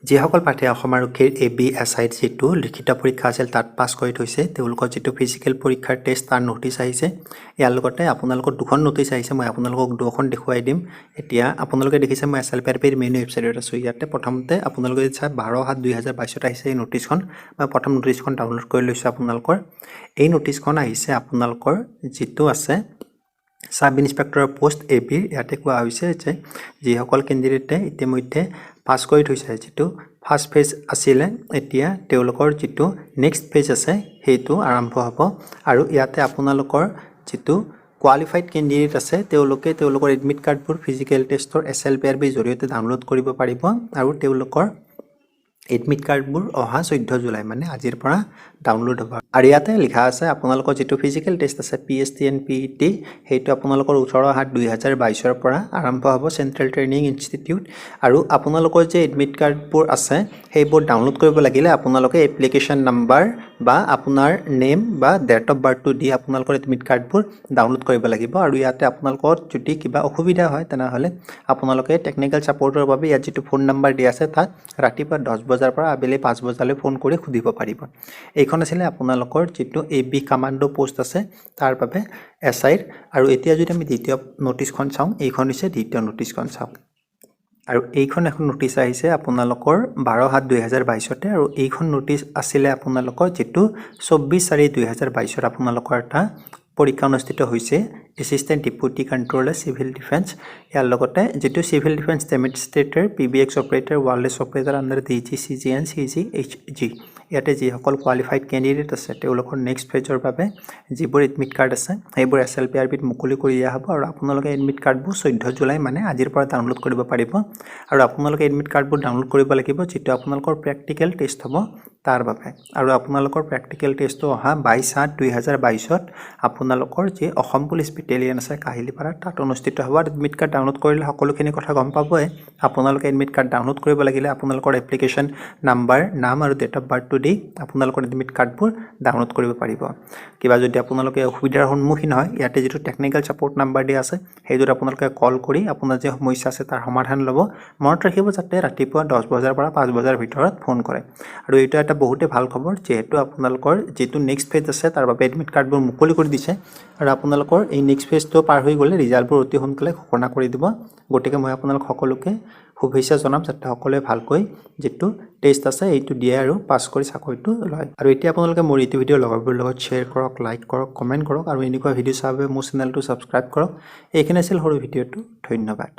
যিসকল প্ৰাৰ্থীয়ে অসম আৰক্ষীৰ ABSIত যিটো লিখিত পৰীক্ষা আছিল তাত পাছ কৰি থৈছে তেওঁলোকৰ যিটো ফিজিকেল পৰীক্ষাৰ টেষ্ট তাৰ নোটিছ আহিছে। ইয়াৰ লগতে আপোনালোকৰ দুখন নোটিছ আহিছে, মই আপোনালোকক দুখন দেখুৱাই দিম। এতিয়া আপোনালোকে দেখিছে মই SLPRBৰ মেইন ৱেবছাইটত আছোঁ। ইয়াতে প্ৰথমতে আপোনালোকে চাই 12/7/2022 আহিছে এই নোটিছখন। মই প্ৰথম নোটিছখন ডাউনলোড কৰি লৈছোঁ আপোনালোকৰ। এই নোটিছখন আহিছে আপোনালোকৰ যিটো আছে সাব ইন্সপেক্টৰৰ পোষ্ট ABৰ। ইয়াতে কোৱা হৈছে যে যিসকল কেণ্ডিডেটে ইতিমধ্যে পাছ কৰি থৈছে, যিটো ফাৰ্ষ্ট ফেজ আছিলে, এতিয়া তেওঁলোকৰ যিটো নেক্সট ফেজ আছে সেইটো আৰম্ভ হ'ব। আৰু ইয়াতে আপোনালোকৰ যিটো কোৱালিফাইড কেণ্ডিডেট আছে তেওঁলোকে তেওঁলোকৰ এডমিট কাৰ্ডবোৰ ফিজিকেল টেষ্টৰ SLPRBৰ জৰিয়তে ডাউনলোড কৰিব পাৰিব আৰু তেওঁলোকৰ এডমিট কাৰ্ডবোৰ অহা 14 জুলাই মানে আজিৰ পৰা ডাউনলোড হ'ব। আৰু ইয়াতে লিখা আছে আপোনালোকৰ যিটো ফিজিকেল টেষ্ট আছে PST and PET সেইটো আপোনালোকৰ 18/7/2022 পৰা আৰম্ভ হ'ব চেণ্ট্ৰেল ট্ৰেইনিং ইনষ্টিটিউট। আৰু আপোনালোকৰ যে এডমিট কাৰ্ডবোৰ আছে সেইবোৰ ডাউনলোড কৰিব লাগিলে আপোনালোকে এপ্লিকেশ্যন নাম্বাৰ বা আপোনাৰ নেম বা ডেট অফ বাৰ্থটো দি আপোনালোকৰ এডমিট কাৰ্ডবোৰ ডাউনলোড কৰিব লাগিব। আৰু ইয়াতে আপোনালোকৰ যদি কিবা অসুবিধা হয় তেনেহ'লে আপোনালোকে টেকনিকেল ছাপৰ্টৰ বাবে ইয়াত যিটো ফোন নাম্বাৰ দিয়া আছে তাত ৰাতিপুৱা 10 বজাৰ পৰা আবেলি 5 বজালৈ ফোন কৰি সুধিব পাৰিব। এইখন আছিলে আপোনালোকৰ যিটো AB কমাণ্ডো পোষ্ট আছে তাৰ বাবে SIৰ। আৰু এতিয়া যদি আমি দ্বিতীয় নোটিছখন চাওঁ, এইখন হৈছে দ্বিতীয় নোটিছখন চাওক। আৰু এইখন এখন নোটিছ আহিছে আপোনালোকৰ 12/7/2022 আৰু এইখন নোটিছ আছিলে আপোনালোকৰ যিটো 24/4/2022 আপোনালোকৰ এটা পৰীক্ষা অনুষ্ঠিত হৈছে assistant deputy controller civil defence. ইয়াৰ লগতে যিটো civil defence demonstrator PBX operator wireless operator under DG CG and CGHG। ইয়াতে যিসকল কোৱালিফাইড কেণ্ডিডেট আছে তেওঁলোকৰ নেক্সট ফেজৰ বাবে যিবোৰ এডমিট কাৰ্ড আছে সেইবোৰ SLPRBত মুকলি কৰি দিয়া হ'ব। আৰু আপোনালোকে এডমিট কাৰ্ডবোৰ 14 জুলাই মানে আজিৰ পৰা ডাউনলোড কৰিব পাৰিব। আৰু আপোনালোকে এডমিট কাৰ্ডবোৰ ডাউনলোড কৰিব লাগিব যিটো আপোনালোকৰ প্ৰেক্টিকেল টেষ্ট হ'ব তাৰ বাবে। আৰু আপোনালোকৰ প্ৰেক্টিকেল টেষ্টটো অহা 22/7/2022 আপোনালোকৰ যি অসম পুলিচ বেটেলিয়ন আছে কাহিলীপাৰা তাত অনুষ্ঠিত হ'ব। আৰু এডমিট কাৰ্ড ডাউনলোড কৰিলে সকলোখিনি কথা গম পাবই। আপোনালোকে এডমিট কাৰ্ড ডাউনলোড কৰিব লাগিলে আপোনালোকৰ এপ্লিকেশ্যন নাম্বাৰ, নাম আৰু ডেট অফ বাৰ্থটো দি আপোনালোকৰ এডমিট কাৰ্ডবোৰ ডাউনলোড কৰিব পাৰিব। কিবা যদি আপোনালোকে অসুবিধাৰ সন্মুখীন হয় ইয়াতে যিটো টেকনিকেল ছাপৰ্ট নাম্বাৰ দিয়া আছে সেইটোত আপোনালোকে কল কৰি আপোনাৰ যে সমস্যা আছে তাৰ সমাধান ল'ব। মনত ৰাখিব যাতে ৰাতিপুৱা 10 বজাৰ পৰা 5 বজাৰ ভিতৰত ফোন কৰে। আৰু এইটো এটা বহুতে ভাল খবৰ যিহেতু আপোনালোকৰ যিটো নেক্সট ফেজ আছে তাৰ বাবে এডমিট কাৰ্ডবোৰ মুকলি কৰি দিছে। আৰু আপোনালোকৰ এই নেক্সট ফেজটো পাৰ হৈ গ'লে ৰিজাল্টবোৰ অতি সোনকালে ঘোষণা কৰি দিব। গতিকে মই আপোনালোক সকলোকে শুভেচ্ছা জনাম যাতে সকলোৱে ভালকৈ যিটো টেষ্ট আছে এইটো দিয়ে আৰু পাছ কৰি চাকৰিটো লয়। আৰু এতিয়া আপোনালোকে মোৰ এইটো ভিডিঅ' লগৰবোৰৰ লগত শ্বেয়াৰ কৰক, লাইক কৰক, কমেণ্ট কৰক আৰু এনেকুৱা ভিডিঅ' চাব মোৰ চেনেলটো ছাবস্ক্ৰাইব কৰক। এইখিনি আছিল সৰু ভিডিঅ'টো। ধন্যবাদ।